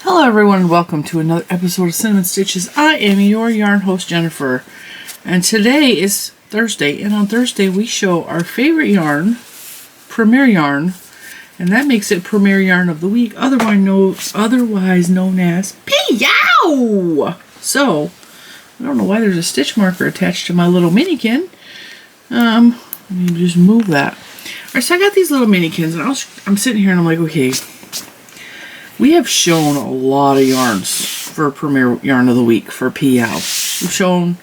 Hello everyone and welcome to another episode of Cinnamon Stitches. I am your yarn host Jennifer, and today is Thursday, and on Thursday we show our favorite yarn, Premier Yarn, and that makes it Premier Yarn of the Week, otherwise known as PYOW! So, I don't know why there's a stitch marker attached to my little Minikin. Let me just move that. Alright, so I got these little Minikins, and I'm sitting here and I'm like, okay, we have shown a lot of yarns for Premier Yarn of the Week for PYOW. We've shown,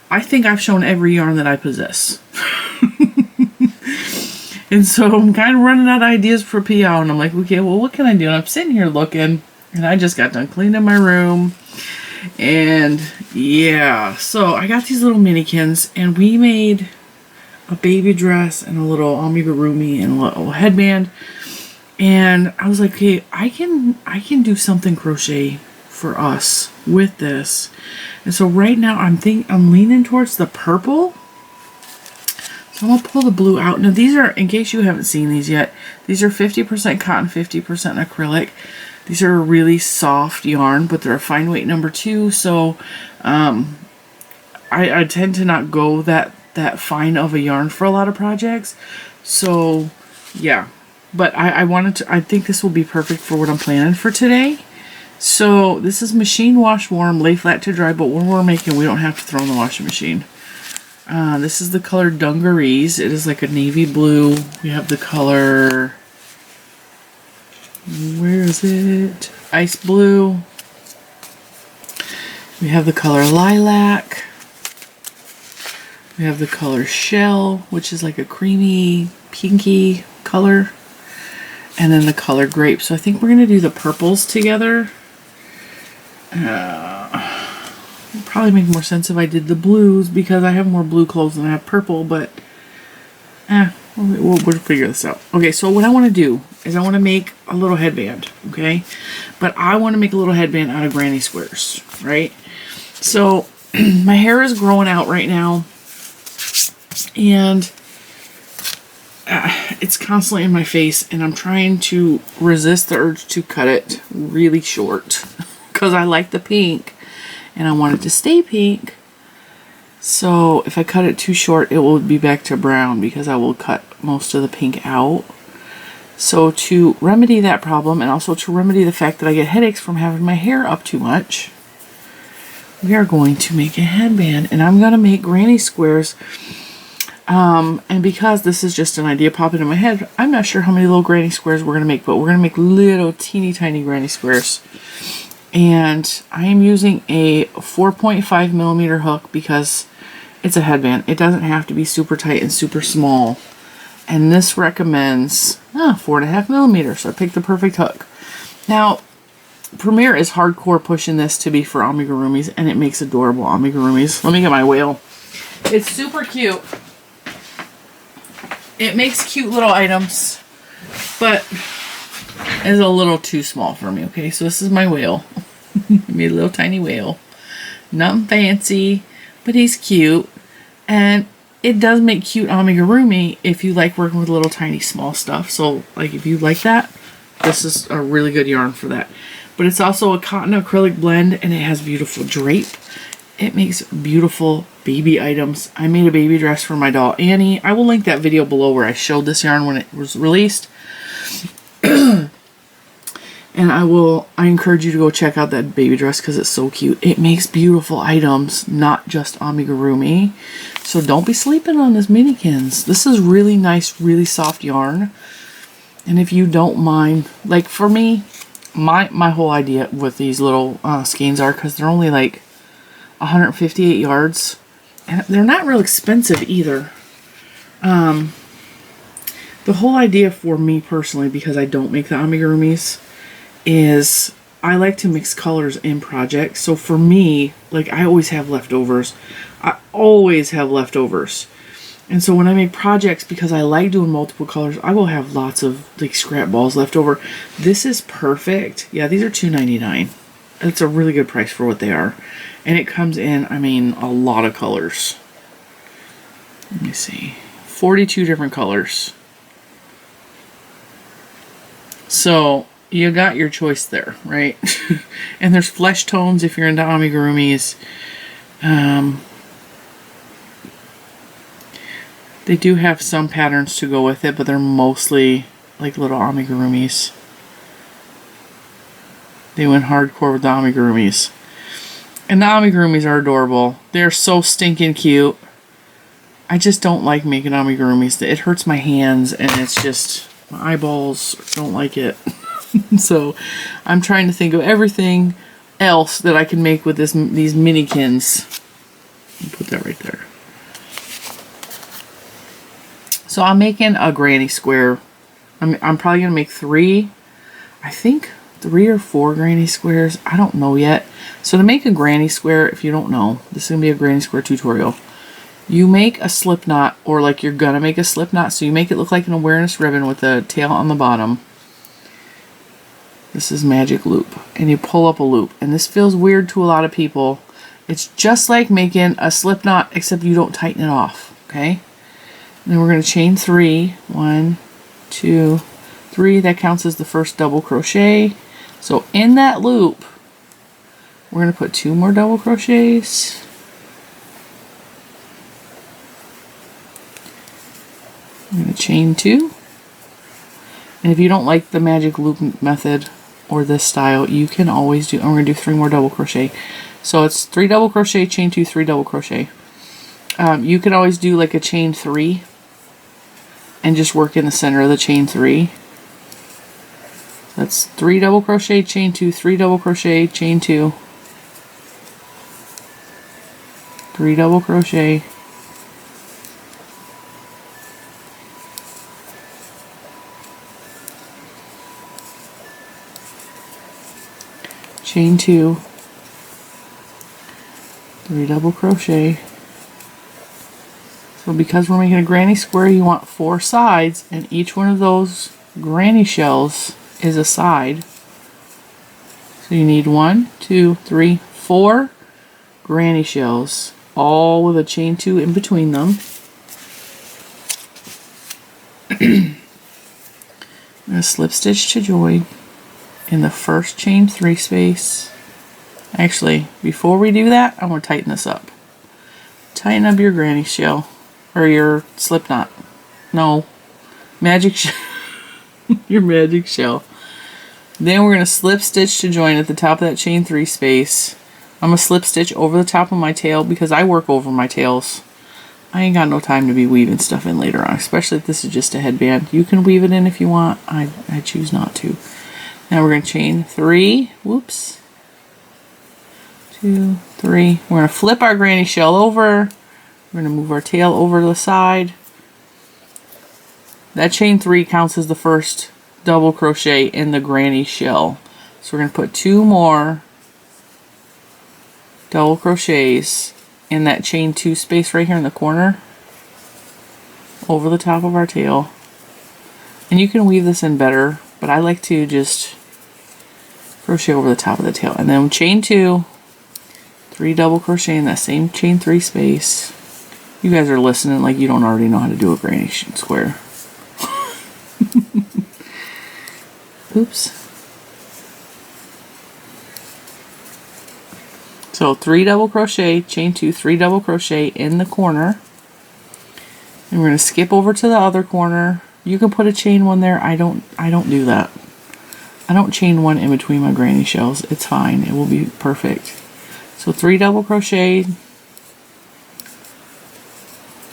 I think I've shown every yarn that I possess. And so I'm kind of running out of ideas for PYOW, and I'm like, okay, well, what can I do? And I'm sitting here looking, and I just got done cleaning my room. And yeah, so I got these little Minikins, and we made a baby dress and a little amigurumi and a little headband. And I was like, okay, I can do something crochet for us with this. And so right now I'm leaning towards the purple. So I'm gonna pull the blue out. Now these are, in case you haven't seen these yet, these are 50% cotton, 50% acrylic. These are a really soft yarn, but they're a fine weight number 2. So I tend to not go that fine of a yarn for a lot of projects. So yeah. But I think this will be perfect for what I'm planning for today. So this is machine wash warm, lay flat to dry, but when we're making, we don't have to throw in the washing machine. This is the color Dungarees. It is like a navy blue. We have the color, where is it? Ice blue. We have the color Lilac. We have the color Shell, which is like a creamy, pinky color. And then the color Grape. So I think we're going to do the purples together. It'd probably make more sense if I did the blues because I have more blue clothes than I have purple, but we'll figure this out. Okay, so what I want to do is I want to make a little headband, okay? But I want to make a little headband out of granny squares, right? So my hair is growing out right now, and it's constantly in my face, and I'm trying to resist the urge to cut it really short because I like the pink and I want it to stay pink. So if I cut it too short, it will be back to brown because I will cut most of the pink out. So to remedy that problem, and also to remedy the fact that I get headaches from having my hair up too much, we are going to make a headband, and I'm going to make granny squares. And because this is just an idea popping in my head, I'm not sure how many little granny squares we're going to make, but we're going to make little teeny tiny granny squares. And I am using a 4.5 millimeter hook because it's a headband. It doesn't have to be super tight and super small. And this recommends 4.5 millimeters, so I picked the perfect hook. Now, Premier is hardcore pushing this to be for amigurumis, and it makes adorable amigurumis. Let me get my whale. It's super cute. It makes cute little items, but it's a little too small for me, okay? So this is my whale. I made a little tiny whale. Nothing fancy, but he's cute. And it does make cute amigurumi if you like working with little tiny small stuff. So like if you like that, this is a really good yarn for that. But it's also a cotton acrylic blend, and it has beautiful drape. It makes beautiful baby items. I made a baby dress for my doll Annie. I will link that video below where I showed this yarn when it was released. And I encourage you to go check out that baby dress because it's so cute. It makes beautiful items, not just amigurumi. So don't be sleeping on this Minikins. This is really nice, really soft yarn. And if you don't mind, like for me, my whole idea with these little skeins are, because they're only like 158 yards, and they're not real expensive either. The whole idea for me personally, because I don't make the amigurumis, is I like to mix colors in projects. So for me, like I always have leftovers. I always have leftovers. And so when I make projects, because I like doing multiple colors, I will have lots of like scrap balls left over. This is perfect. Yeah, these are $2.99. It's a really good price for what they are. And it comes in, I mean, a lot of colors. Let me see. 42 different colors. So you got your choice there, right? And there's flesh tones if you're into amigurumis. They do have some patterns to go with it, but they're mostly like little amigurumis. They went hardcore with the amigurumis. And the amigurumis are adorable. They're so stinking cute. I just don't like making amigurumis. It hurts my hands, and it's just, my eyeballs don't like it. So I'm trying to think of everything else that I can make with these Minikins. Put that right there. So I'm making a granny square. I'm probably going to make 3. I think 3 or 4 granny squares. I don't know yet. So to make a granny square, if you don't know, this is going to be a granny square tutorial. You make a slip knot, or like you're going to make a slip knot. So you make it look like an awareness ribbon with a tail on the bottom. This is magic loop. And you pull up a loop. And this feels weird to a lot of people. It's just like making a slip knot, except you don't tighten it off. Okay? And then we're going to chain 3. 1, 2, 3. That counts as the first double crochet. So in that loop, we're going to put 2 more double crochets. I'm going to chain 2. And if you don't like the magic loop method or this style, you can always do, I'm going to do 3 more double crochet. So it's 3 double crochet, chain 2, 3 double crochet. You can always do like a chain 3 and just work in the center of the chain 3. That's 3 double crochet, chain 2, 3 double crochet, chain 2, 3 double crochet, chain 2, 3 double crochet. So because we're making a granny square, you want 4 sides, and each one of those granny shells is a side. So you need 1, 2, 3, 4 granny shells, all with a chain 2 in between them. I'm going to slip stitch to join in the first chain 3 space. Actually, before we do that, I'm going to tighten this up. Tighten up your granny shell, or your slip knot. No, magic shell. Your magic shell. Then we're going to slip stitch to join at the top of that chain 3 space. I'm going to slip stitch over the top of my tail because I work over my tails. I ain't got no time to be weaving stuff in later on, especially if this is just a headband. You can weave it in if you want. I choose not to. Now we're going to chain 3. Whoops. 2, 3. We're going to flip our granny shell over. We're going to move our tail over to the side. That chain 3 counts as the first double crochet in the granny shell. So we're going to put 2 more double crochets in that chain 2 space right here in the corner over the top of our tail. And you can weave this in better, but I like to just crochet over the top of the tail. And then chain 2, 3 double crochet in that same chain 3 space. You guys are listening like you don't already know how to do a granny square. Oops. So 3 double crochet, chain 2, 3 double crochet in the corner. And we're going to skip over to the other corner. You can put a chain 1 there. I don't do that. I don't chain 1 in between my granny shells. It's fine. It will be perfect. So 3 double crochet,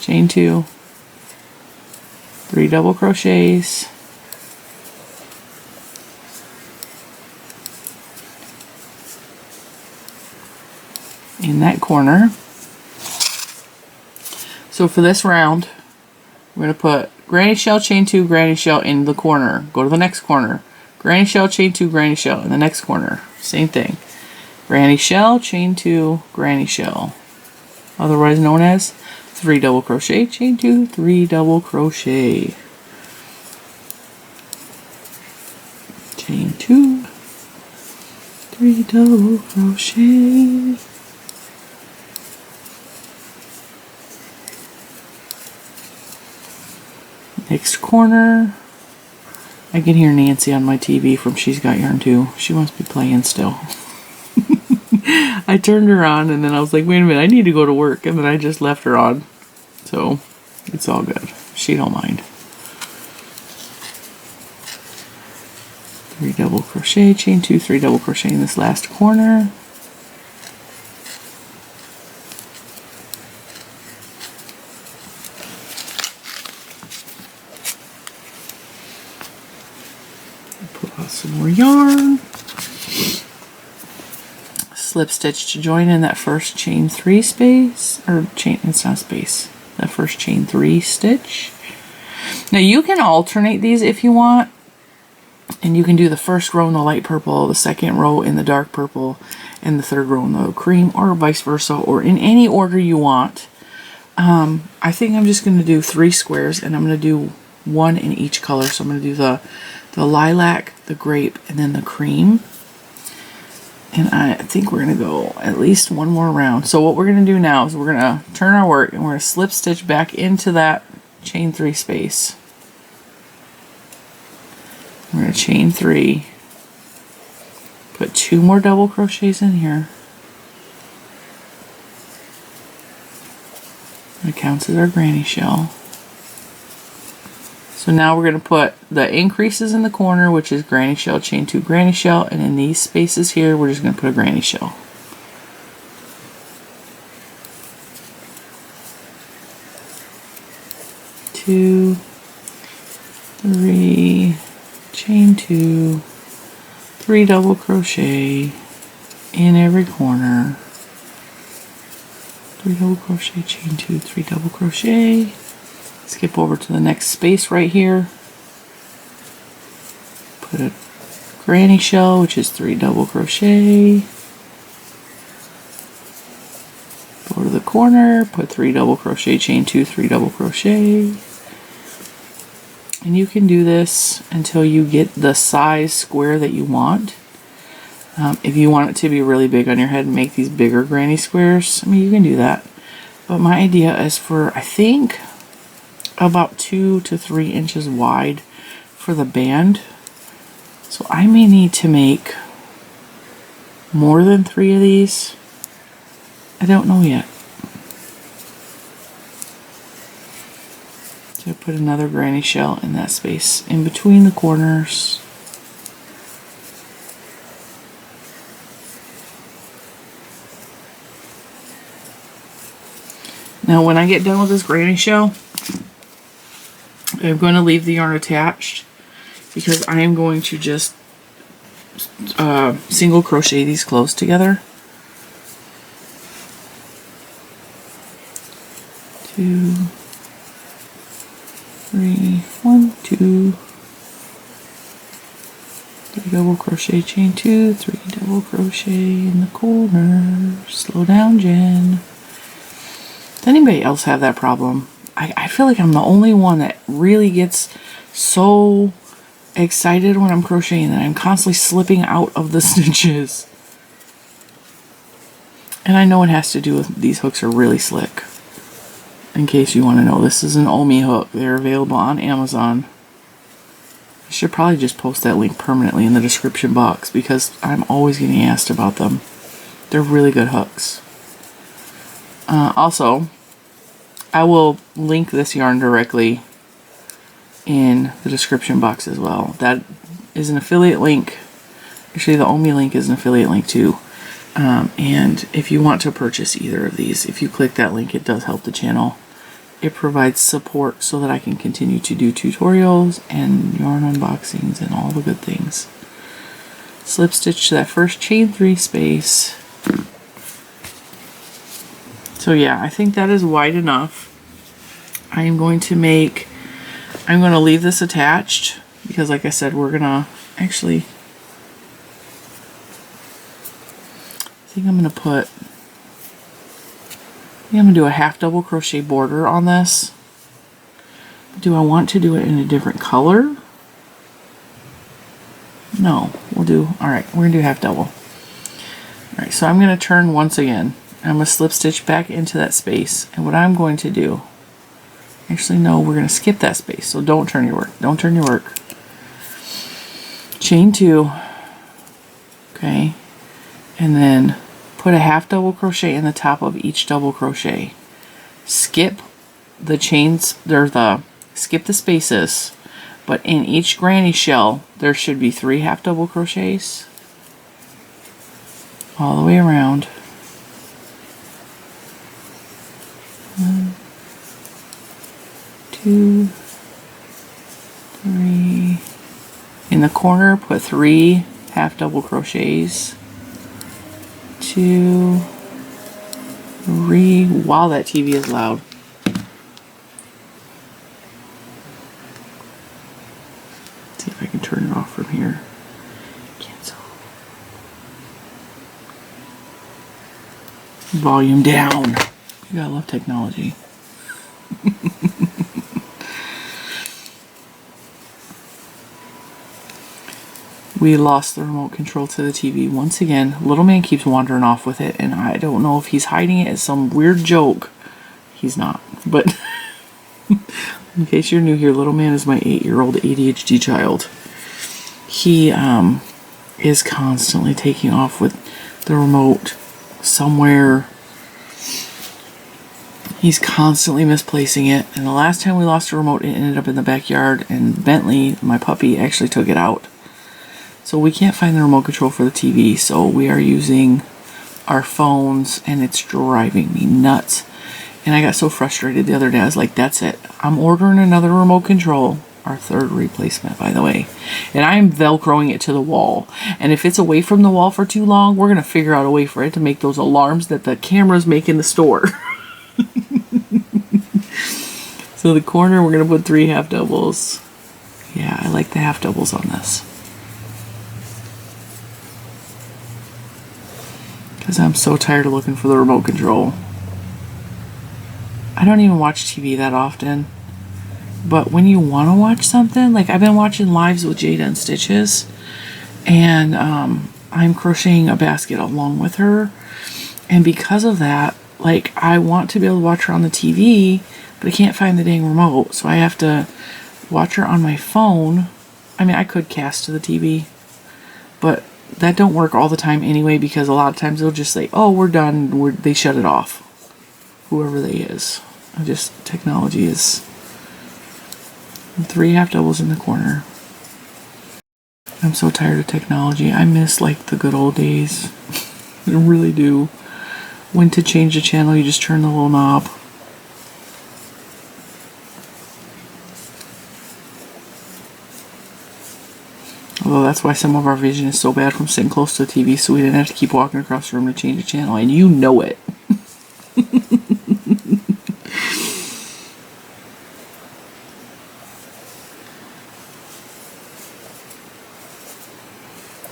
chain 2, 3 double crochets, in that corner. So for this round, we're going to put granny shell, chain 2, granny shell in the corner. Go to the next corner. Granny shell, chain 2, granny shell in the next corner. Same thing. Granny shell, chain 2, granny shell. Otherwise known as 3 double crochet, chain 2, 3 double crochet. Chain 2, 3 double crochet. Next corner, I can hear Nancy on my TV from She's Got Yarn Too. She must be playing still. I turned her on and then I was like, wait a minute, I need to go to work. And then I just left her on. So it's all good. She don't mind. 3 double crochet, chain 2, 3 double crochet in this last corner. Pull out some more yarn. Slip stitch to join in that first chain 3 space, or chain, it's not space, that first chain 3 stitch. Now you can alternate these if you want, and you can do the first row in the light purple, the second row in the dark purple, and the third row in the cream, or vice versa, or in any order you want. I think I'm just going to do 3 squares, and I'm going to do 1 in each color. So I'm going to do the lilac, the grape, and then the cream. And I think we're going to go at least 1 more round. So what we're going to do now is we're going to turn our work and we're going to slip stitch back into that chain 3 space. We're going to chain 3, put 2 more double crochets in here. That counts as our granny shell. So now we're going to put the increases in the corner, which is granny shell, chain 2, granny shell, and in these spaces here, we're just going to put a granny shell. Two, 3, chain 2, 3 double crochet in every corner. 3 double crochet, chain 2, 3 double crochet. Skip over to the next space right here. Put a granny shell, which is 3 double crochet. Go to the corner, put 3 double crochet, chain 2, 3 double crochet. And you can do this until you get the size square that you want. If you want it to be really big on your head and make these bigger granny squares, I mean, you can do that. But my idea is for, I think, about 2 to 3 inches wide for the band. So I may need to make more than 3 of these. I don't know yet. So I put another granny shell in that space in between the corners. Now when I get done with this granny shell, I'm going to leave the yarn attached because I am going to just single crochet these close together. 2, 3, 1, 2, 3 double crochet, chain 2, 3 double crochet in the corner. Slow down, Jen. Does anybody else have that problem? I feel like I'm the only one that really gets so excited when I'm crocheting that I'm constantly slipping out of the stitches. And I know it has to do with these hooks are really slick. In case you want to know, this is an Ommi hook. They're available on Amazon. I should probably just post that link permanently in the description box because I'm always getting asked about them. They're really good hooks. Also, I will link this yarn directly in the description box as well. That is an affiliate link. Actually, the Ommi link is an affiliate link too. And if you want to purchase either of these, if you click that link, it does help the channel. It provides support so that I can continue to do tutorials and yarn unboxings and all the good things. Slip stitch to that first chain 3 space. So yeah, I think that is wide enough. I'm going to leave this attached because like I said, we're gonna actually, I'm gonna do a half double crochet border on this. Do I want to do it in a different color? No, alright, we're gonna do half double. Alright, so I'm gonna turn once again. I'm going to slip stitch back into that space, and what I'm going to do, actually no, we're going to skip that space, so don't turn your work, don't turn your work. chain 2, okay, and then put a half double crochet in the top of each double crochet. Skip the chains, skip the spaces, but in each granny shell there should be 3 half double crochets all the way around. 1, 2, 3. In the corner, put 3 half double crochets. 2, 3. Wow, that TV is loud. Let's see if I can turn it off from here. Cancel. Volume down. You gotta love technology. We lost the remote control to the TV once again. Little man keeps wandering off with it, and I don't know if he's hiding it as some weird joke. He's not, but in case you're new here, little man is my 8-year-old ADHD child. He is constantly taking off with the remote somewhere. He's constantly misplacing it, and the last time we lost a remote, it ended up in the backyard, and Bentley, my puppy, actually took it out. So we can't find the remote control for the TV, so we are using our phones, and it's driving me nuts. And I got so frustrated the other day, I was like, that's it. I'm ordering another remote control, our 3rd replacement, by the way. And I'm Velcroing it to the wall. And if it's away from the wall for too long, we're going to figure out a way for it to make those alarms that the cameras make in the store. So the corner, we're going to put 3 half doubles. Yeah, I like the half doubles on this. Because I'm so tired of looking for the remote control. I don't even watch TV that often. But when you want to watch something, like I've been watching lives with Lilo N Stitches. And I'm crocheting a basket along with her. And because of that, like I want to be able to watch her on the TV, but I can't find the dang remote. So I have to watch her on my phone. I mean, I could cast to the TV, but that don't work all the time anyway, because a lot of times they'll just say, oh, we're done. They shut it off. Whoever they is. Technology is 3 half doubles in the corner. I'm so tired of technology. I miss like the good old days. I really do. When to change the channel, you just turn the little knob. Although that's why some of our vision is so bad from sitting close to the TV, so we didn't have to keep walking across the room to change the channel, and you know it.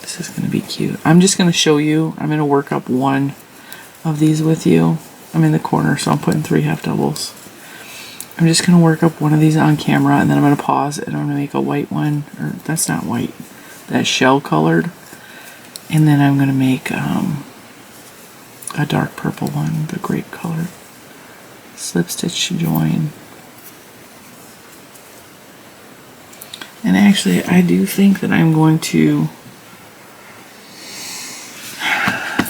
This is going to be cute. I'm just going to show you. I'm going to work up one of these with you. I'm in the corner, so I'm putting 3 half doubles. I'm just going to work up one of these on camera, and then I'm going to pause, and I'm going to make a white one. Or that's not white. That's shell colored. And then I'm going to make a dark purple one, the grape color. Slip stitch to join. And actually, I do think that I'm going to...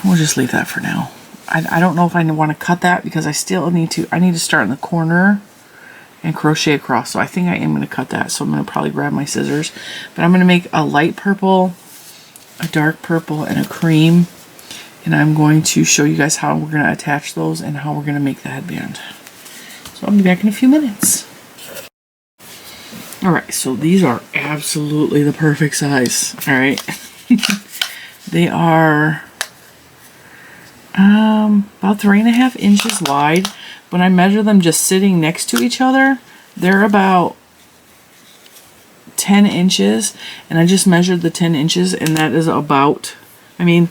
We'll just leave that for now. I don't know if I want to cut that, because I still need to... I need to start in the corner and crochet across. So I think I am going to cut that. So I'm going to probably grab my scissors. But I'm going to make a light purple, a dark purple, and a cream. And I'm going to show you guys how we're going to attach those and how we're going to make the headband. So I'll be back in a few minutes. Alright, so these are absolutely the perfect size. Alright. They are about 3.5 inches wide. When I measure them just sitting next to each other, they're about 10 inches. And I just measured the 10 inches, and that is about, I mean,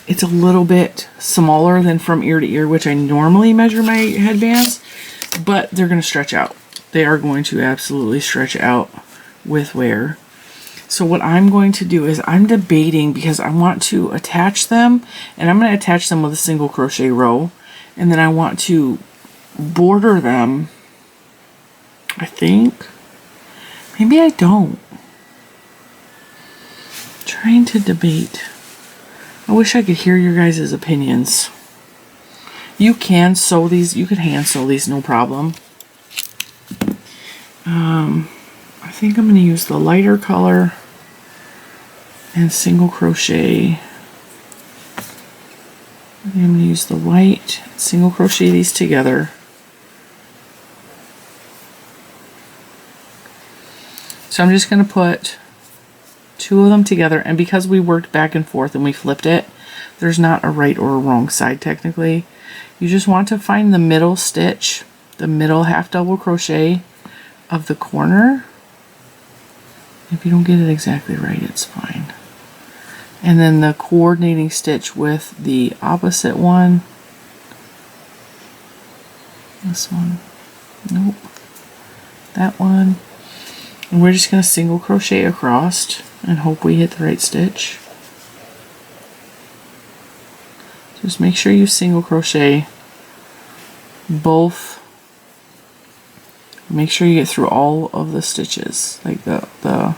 it's a little bit smaller than from ear to ear, which I normally measure my headbands, but they're going to stretch out. They are going to absolutely stretch out with wear. So what I'm going to do is I'm debating, because I want to attach them, and I'm going to attach them with a single crochet row, and then I want to border them, I think. Maybe I don't. trying to debate. I wish I could hear your guys' opinions. You can sew these, you could hand sew these, no problem. I think I'm going to use the lighter color and single crochet. I'm going to use the white, single crochet these together. So I'm just going to put 2 of them together, and because we worked back and forth and we flipped it, there's not a right or a wrong side technically. You just want to find the middle stitch, the middle half double crochet of the corner. If you don't get it exactly right, it's fine. And then the coordinating stitch with the opposite one. This one. Nope. That one. And we're just going to single crochet across and hope we hit the right stitch. Just make sure you single crochet both. Make sure you get through all of the stitches, like the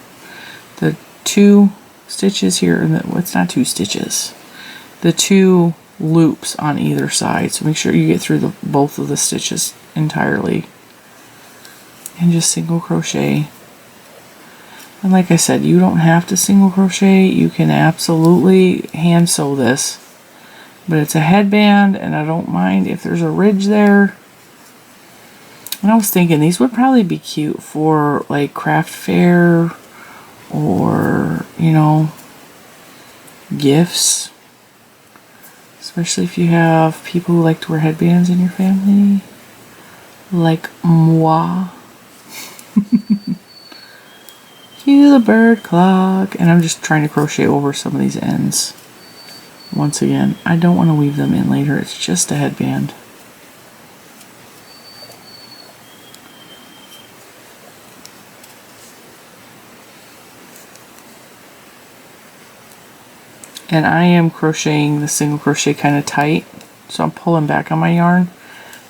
2 stitches here, and it's not 2 stitches, the 2 loops on either side. So make sure you get through both of the stitches entirely, and just single crochet. And like I said, you don't have to single crochet. You can absolutely hand sew this, but it's a headband, and I don't mind if there's a ridge there. And I was thinking these would probably be cute for like craft fair or, you know, gifts. Especially if you have people who like to wear headbands in your family. Like moi. He's a bird clock. And I'm just trying to crochet over some of these ends. Once again, I don't want to weave them in later. It's just a headband. And I am crocheting the single crochet kind of tight, so I'm pulling back on my yarn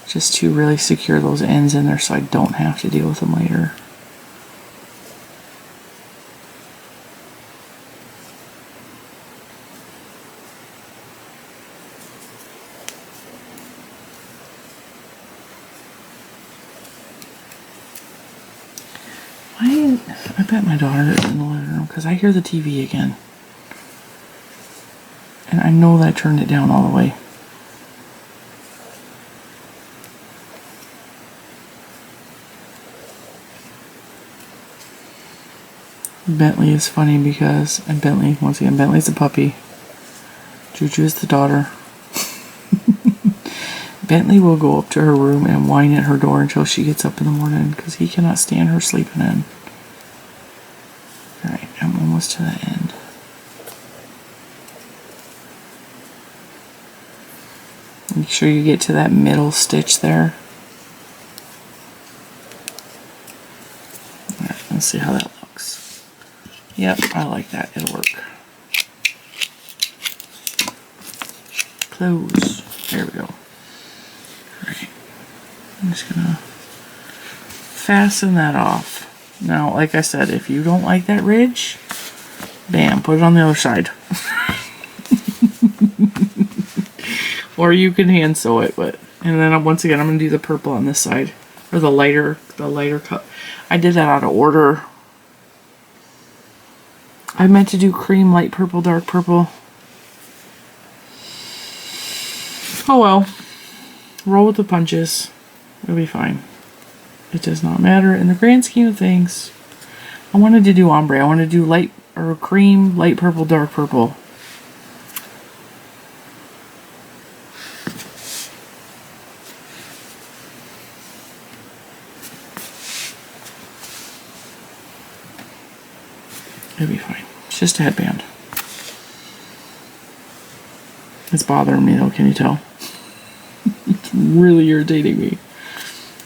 just to really secure those ends in there so I don't have to deal with them later. I bet my daughter is in the living room because I hear the TV again. And I know that I turned it down all the way. Bentley is funny because, and Bentley, once again, Bentley's the puppy. Juju is the daughter. Bentley will go up to her room and whine at her door until she gets up in the morning because he cannot stand her sleeping in. Alright, I'm almost to the end. Make sure you get to that middle stitch there. Alright, let's see how that looks. Yep, I like that. It'll work. Close. There we go. Alright. I'm just gonna fasten that off. Now, like I said, if you don't like that ridge, bam, put it on the other side. Or you can hand sew it, but and then once again I'm gonna do the purple on this side, or the lighter cut. I did that out of order. I meant to do cream, light purple, dark purple. Oh well, roll with the punches. It'll be fine. It does not matter in the grand scheme of things. I wanted to do ombre. I wanted to do light or cream, light purple, dark purple. It'll be fine. It's just a headband. It's bothering me though, can you tell? It's really irritating me.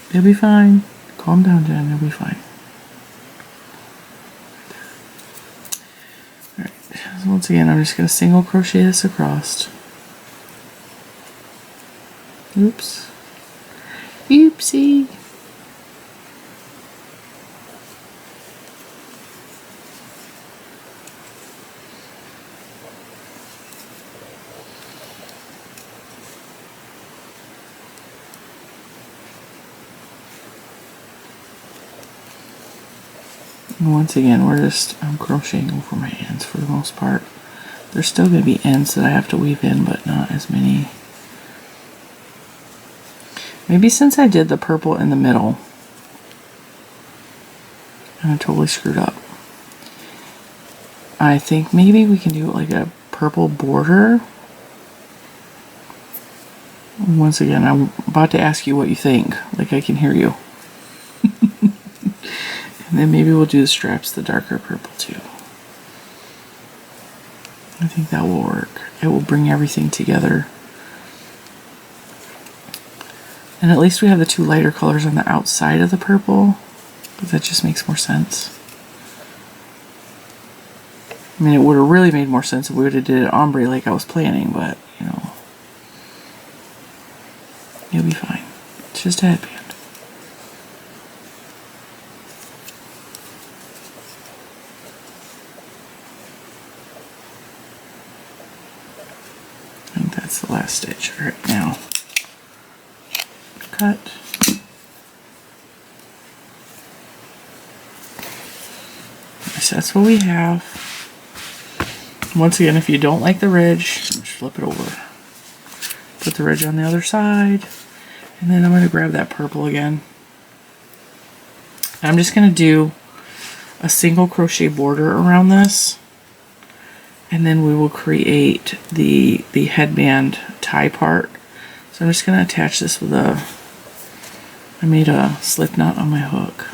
It'll be fine. Calm down, Jen. It'll be fine. Alright. So once again, I'm just going to single crochet this across. Oops. Oopsie. And once again, I'm crocheting over my ends for the most part. There's still going to be ends that I have to weave in, but not as many. Maybe since I did the purple in the middle, and I totally screwed up. I think maybe we can do like a purple border. Once again, I'm about to ask you what you think. Like I can hear you. And then maybe we'll do the straps the darker purple too. I think that will work. It will bring everything together. And at least we have the two lighter colors on the outside of the purple, because that just makes more sense. I mean, it would have really made more sense if we would have did it ombre like I was planning, but, you know, you'll be fine. It's just a headband. I think that's the last stitch. All right, now cut. So that's what we have. Once again, if you don't like the ridge, just flip it over. Put the ridge on the other side, and then I'm going to grab that purple again. I'm just going to do a single crochet border around this, and then we will create the headband tie part. So I'm just going to attach this with I made a slip knot on my hook.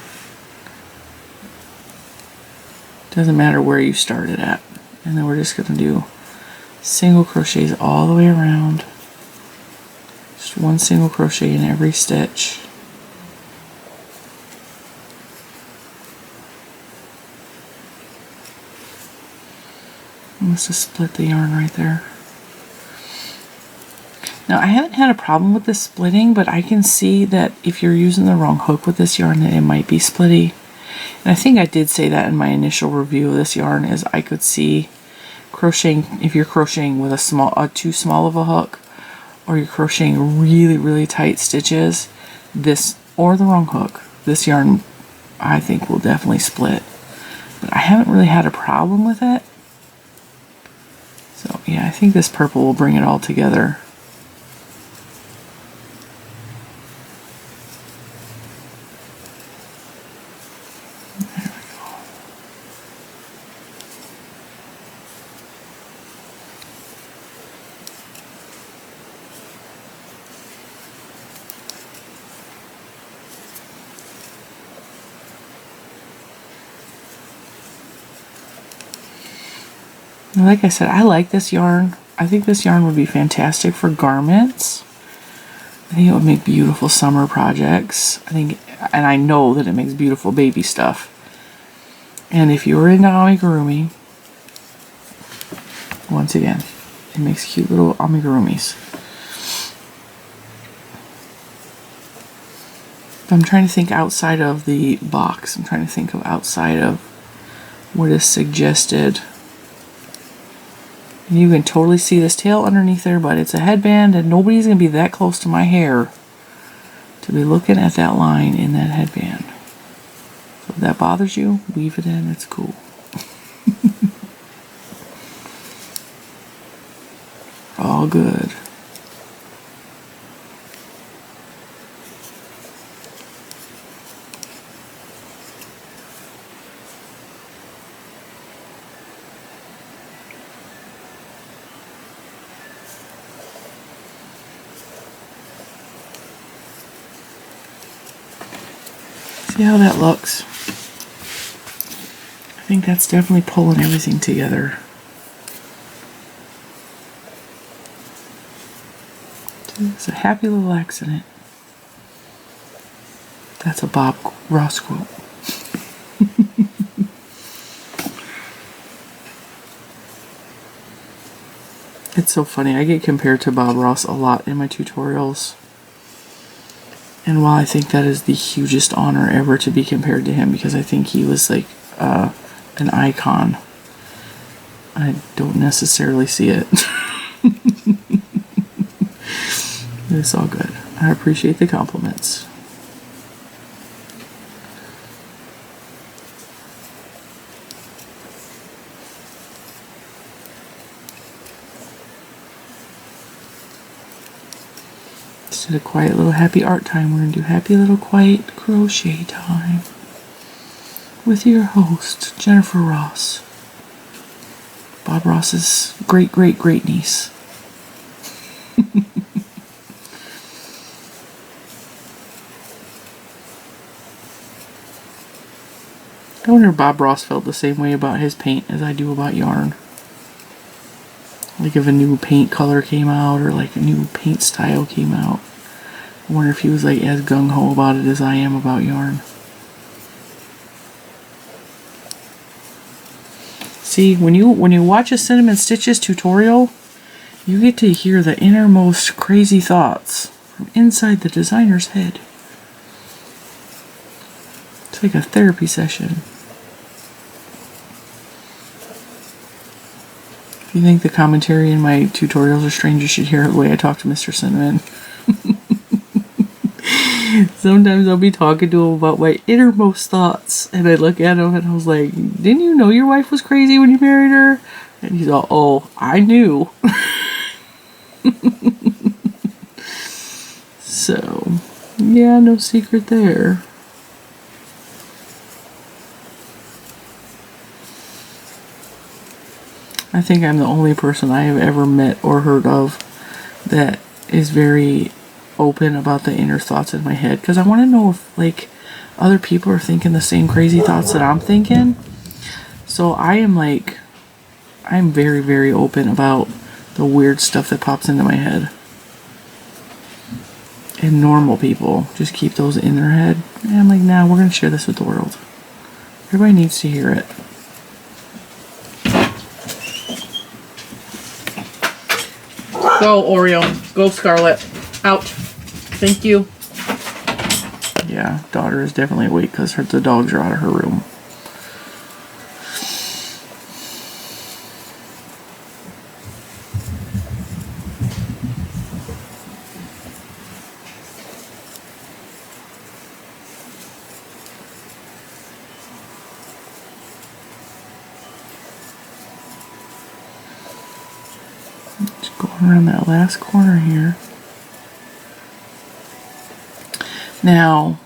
Doesn't matter where you started at. And then we're just going to do single crochets all the way around. Just one single crochet in every stitch. I must have split the yarn right there. Now I haven't had a problem with this splitting, but I can see that if you're using the wrong hook with this yarn, that it might be splitty. And I think I did say that in my initial review of this yarn, is I could see crocheting, if you're crocheting with too small of a hook, or you're crocheting really, really tight stitches, this, or the wrong hook, this yarn I think will definitely split. But I haven't really had a problem with it. So yeah, I think this purple will bring it all together. Like I said, I like this yarn. I think this yarn would be fantastic for garments. I think it would make beautiful summer projects. And I know that it makes beautiful baby stuff. And if you were into amigurumi, once again, it makes cute little amigurumis. I'm trying to think outside of the box. I'm trying to think of outside of what is suggested. And you can totally see this tail underneath there, but it's a headband and nobody's going to be that close to my hair to be looking at that line in that headband. So if that bothers you, weave it in, it's cool. All good. See how that looks? I think that's definitely pulling everything together. It's a happy little accident. That's a Bob Ross quote. It's so funny. I get compared to Bob Ross a lot in my tutorials. And while I think that is the hugest honor ever to be compared to him, because I think he was like an icon, I don't necessarily see it. It's all good. I appreciate the compliments. Instead of quiet little happy art time, we're going to do happy little quiet crochet time with your host, Jennifer Ross. Bob Ross's great niece. I wonder if Bob Ross felt the same way about his paint as I do about yarn. Like if a new paint color came out or like a new paint style came out. I wonder if he was like as gung-ho about it as I am about yarn. See, when you watch a Cinnamon Stitches tutorial, you get to hear the innermost crazy thoughts from inside the designer's head. It's like a therapy session. If you think the commentary in my tutorials are strange, you should hear the way I talk to Mr. Cinnamon. Sometimes I'll be talking to him about my innermost thoughts, and I look at him and I was like, didn't you know your wife was crazy when you married her? And he's all, oh, I knew. So, yeah, no secret there. I think I'm the only person I have ever met or heard of that is very open about the inner thoughts in my head, because I want to know if like other people are thinking the same crazy thoughts that I'm thinking. So I'm very, very open about the weird stuff that pops into my head. And normal people just keep those in their head. And I'm like, nah, we're going to share this with the world. Everybody needs to hear it. Go, Oreo. Go, Scarlet. Out. Thank you. Yeah, daughter is definitely awake because the dogs are out of her room. Just going around that last corner here. Now,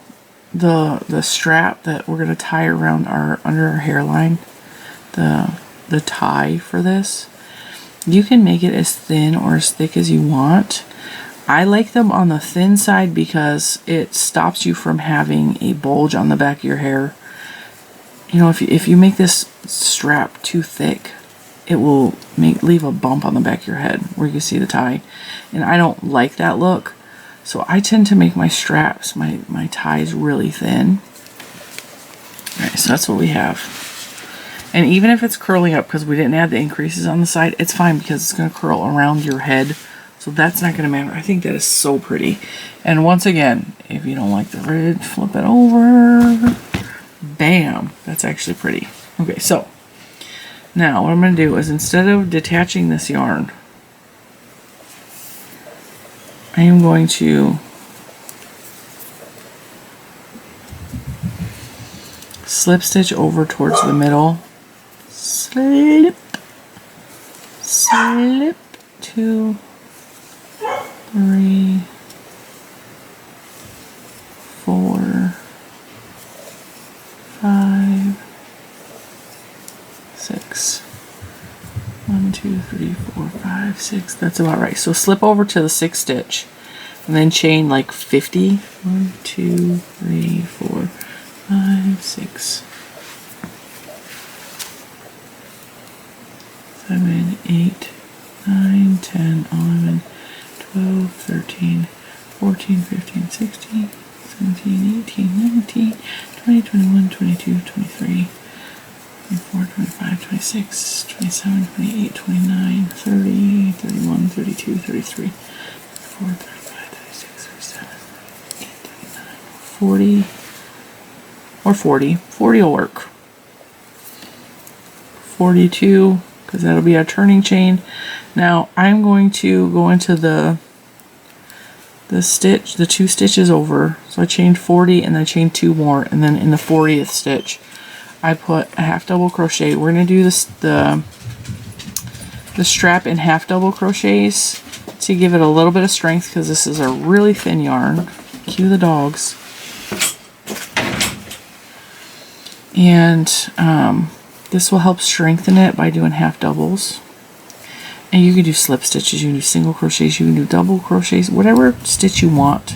the strap that we're going to tie around under our hairline, the tie for this, you can make it as thin or as thick as you want. I like them on the thin side because it stops you from having a bulge on the back of your hair. You know, if you make this strap too thick, it will leave a bump on the back of your head where you can see the tie. And I don't like that look. So I tend to make my straps, my ties really thin. Alright, so that's what we have. And even if it's curling up, because we didn't add the increases on the side, it's fine because it's going to curl around your head. So that's not going to matter. I think that is so pretty. And once again, if you don't like the red, flip it over. Bam! That's actually pretty. Okay, so now what I'm going to do is instead of detaching this yarn, I am going to slip stitch over towards the middle, slip, slip, 2, 3, 4, 5, 6. 1, 2, 3, 4, 5, 6. That's about right. So slip over to the 6th stitch and then chain like 50. 1, 2, 3, 4, 5, 6, 7, 8, 9, 10, 11, 12, 13, 14, 15, 16, 17, 18, 19, 20, 21, 22, 23. 24, 25, 26, 27, 28, 29, 30, 31, 32, 33, 34, 35, 36, 37, 38, 39, 40, or 40. 40 will work. 42, because that'll be our turning chain. Now, I'm going to go into the stitch, the 2 stitches over. So I chained 40 and then I chained 2 more, and then in the 40th stitch, I put a half double crochet. We're going to do this the strap in half double crochets to give it a little bit of strength, because this is a really thin yarn. Cue the dogs. And this will help strengthen it by doing half doubles. And you can do slip stitches, you can do single crochets, you can do double crochets, whatever stitch you want.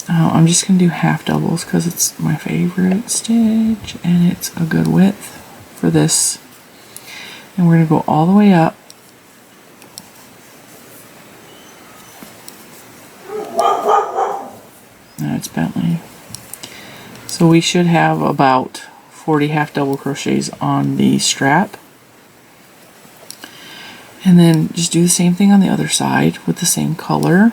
I'm just going to do half doubles because it's my favorite stitch and it's a good width for this. And we're going to go all the way up. Now it's Bentley. So we should have about 40 half double crochets on the strap. And then just do the same thing on the other side with the same color.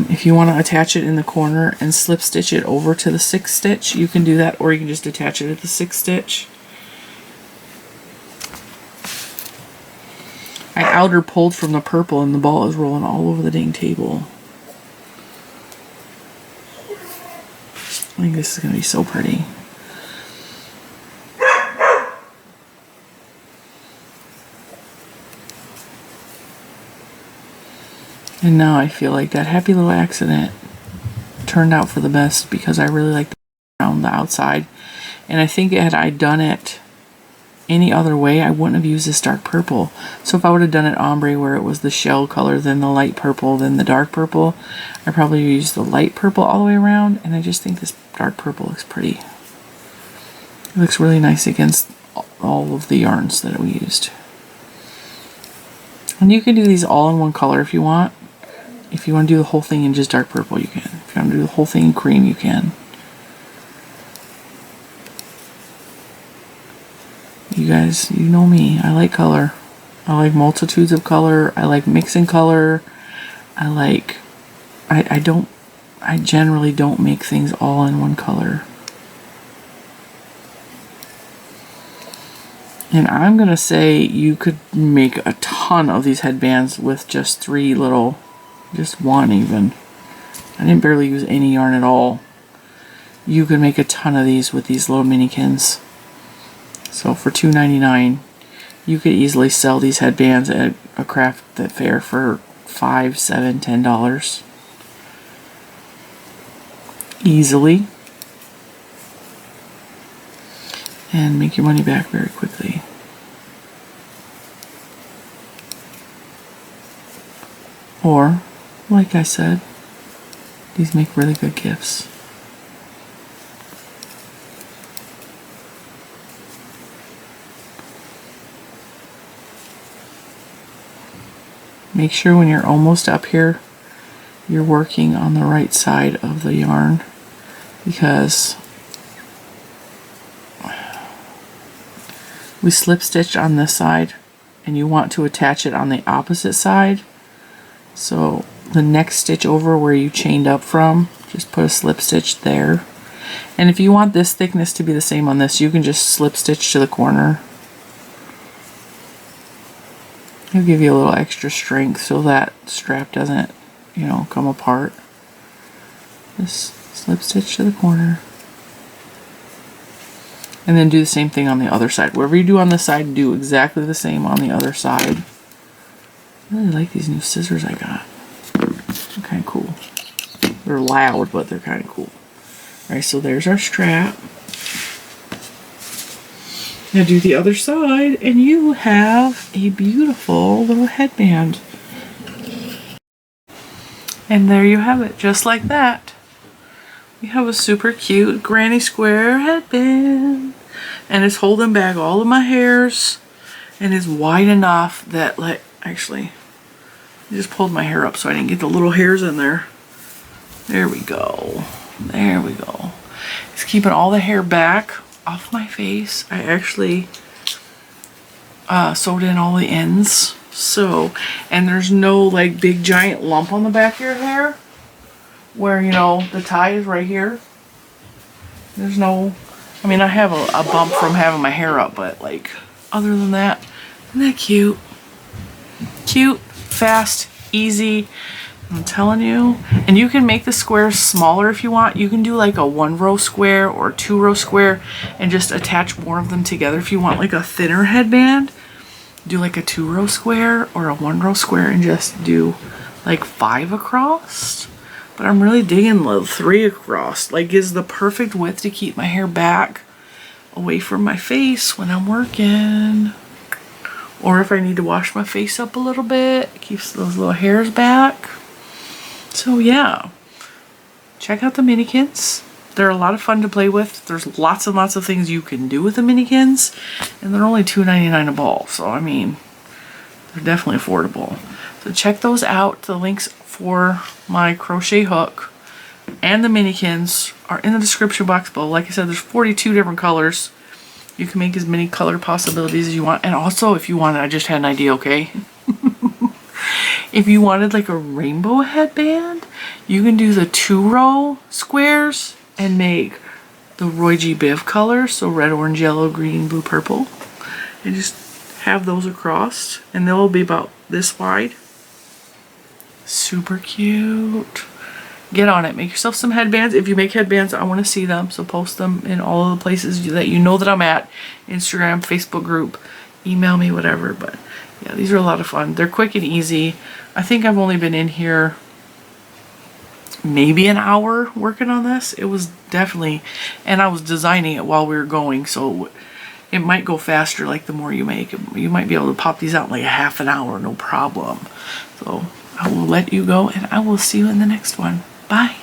If you want to attach it in the corner and slip stitch it over to the 6th stitch, you can do that, or you can just attach it at the 6th stitch. I outer pulled from the purple and the ball is rolling all over the dang table. I think this is going to be so pretty. And now I feel like that happy little accident turned out for the best, because I really like around the outside. And I think had I done it any other way, I wouldn't have used this dark purple. So if I would have done it ombre, where it was the shell color, then the light purple, then the dark purple, I probably used the light purple all the way around. And I just think this dark purple looks pretty. It looks really nice against all of the yarns that we used. And you can do these all in one color if you want. If you want to do the whole thing in just dark purple, you can. If you want to do the whole thing in cream, you can. You guys, you know me. I like color. I like multitudes of color. I like mixing color. I generally don't make things all in one color. And I'm going to say you could make a ton of these headbands with just just one even. I didn't barely use any yarn at all. You could make a ton of these with these little Minikins. So for $2.99, you could easily sell these headbands at a craft fair for $5, $7, $10. Easily. And make your money back very quickly. Or, like I said, these make really good gifts. Make sure when you're almost up here, you're working on the right side of the yarn, because we slip stitched on this side and you want to attach it on the opposite side. So the next stitch over where you chained up from, just put a slip stitch there. And if you want this thickness to be the same on this, you can just slip stitch to the corner. It'll give you a little extra strength so that strap doesn't, come apart. Just slip stitch to the corner. And then do the same thing on the other side. Whatever you do on this side, do exactly the same on the other side. I really like these new scissors I got. They're kind of cool. They're loud, but they're kind of cool. Alright, so there's our strap. Now do the other side, and you have a beautiful little headband. And there you have it, just like that. We have a super cute granny square headband. And it's holding back all of my hairs. And is wide enough that, actually, I just pulled my hair up so I didn't get the little hairs in there. There we go. There we go. It's keeping all the hair back off my face. I actually sewed in all the ends. So, and there's no big giant lump on the back of your hair where, the tie is right here. There's no, I have a bump from having my hair up, but other than that, isn't that cute? Cute, fast, easy, I'm telling you. And you can make the squares smaller if you want. You can do like a 1-row square or 2-row square and just attach more of them together. If you want like a thinner headband, do like a 2-row square or a 1-row square and just do like 5 across. But I'm really digging the 3 across. Like, is the perfect width to keep my hair back away from my face when I'm working. Or if I need to wash my face up a little bit, it keeps those little hairs back. So yeah, check out the Minikins. They're a lot of fun to play with. There's lots and lots of things you can do with the Minikins, and they're only $2.99 a ball. So I mean, they're definitely affordable. So check those out. The links for my crochet hook and the Minikins are in the description box below. Like I said, there's 42 different colors. You can make as many color possibilities as you want. And also, if you wanted, I just had an idea, okay? If you wanted like a rainbow headband, you can do the 2-row squares and make the Roy G. Biv colors. So red, orange, yellow, green, blue, purple. And just have those across. And they'll be about this wide. Super cute. Get on it. Make yourself some headbands. If you make headbands, I want to see them. So post them in all of the places that you know that I'm at. Instagram, Facebook group, email me, whatever. But yeah, these are a lot of fun. They're quick and easy. I think I've only been in here maybe an hour working on this. It was definitely, and I was designing it while we were going. So it might go faster like the more you make. You might be able to pop these out in like a half an hour, no problem. So I will let you go and I will see you in the next one. Bye.